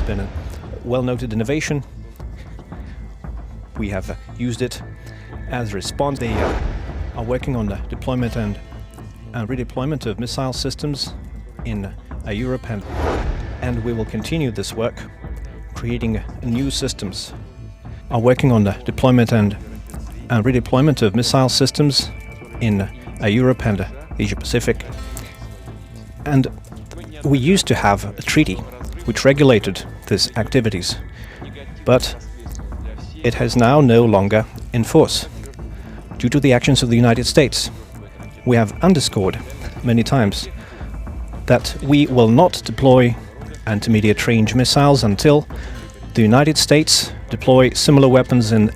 has been a well-noted innovation. We have used it as a response. They are working on the deployment and redeployment of missile systems in Europe, and we will continue this work, creating new systems. Are working on the deployment and redeployment of missile systems in Europe and Asia Pacific. And we used to have a treaty which regulated these activities, but it has now no longer in force due to the actions of the United States. We have underscored many times that we will not deploy intermediate range missiles until the United States deploy similar weapons in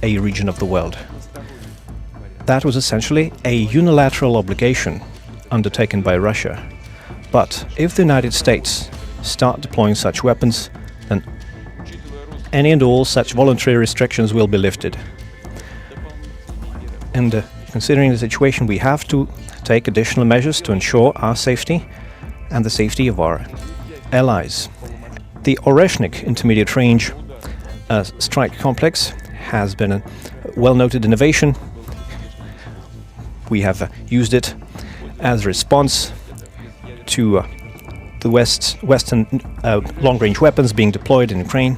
a region of the world. That was essentially a unilateral obligation undertaken by Russia. But if the United States start deploying such weapons, then any and all such voluntary restrictions will be lifted. And considering the situation, we have to take additional measures to ensure our safety and the safety of our allies. The Oreshnik intermediate range strike complex has been a well-noted innovation. We have used it as a response to the Western long-range weapons being deployed in Ukraine.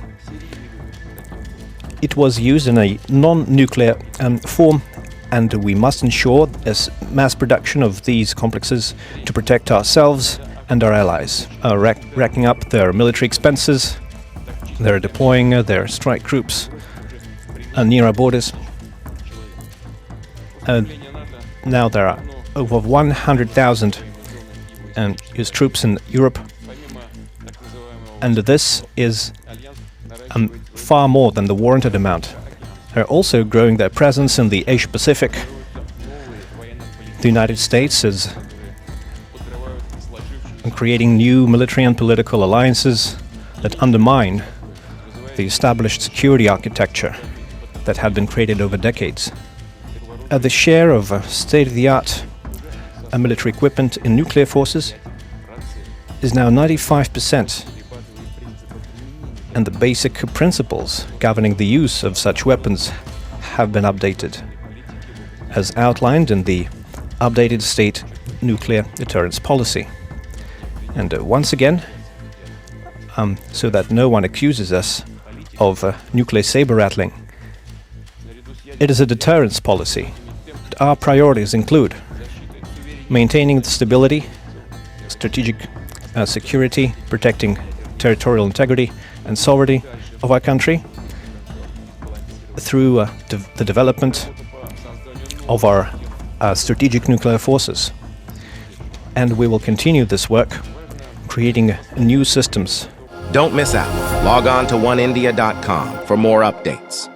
It was used in a non-nuclear form, and we must ensure mass production of these complexes to protect ourselves and our allies, racking up their military expenses. They're deploying their strike groups near our borders. Now there are over 100,000 US troops in Europe, and this is far more than the warranted amount. They're also growing their presence in the Asia Pacific. The United States is creating new military and political alliances that undermine the established security architecture that had been created over decades. The share of state-of-the-art military equipment in nuclear forces is now 95%, and the basic principles governing the use of such weapons have been updated, as outlined in the updated state nuclear deterrence policy. And once again, so that no one accuses us of nuclear saber-rattling, it is a deterrence policy. Our priorities include maintaining the stability, strategic security, protecting territorial integrity and sovereignty of our country through the development of our strategic nuclear forces. And we will continue this work, creating new systems. Don't miss out. Log on to oneindia.com for more updates.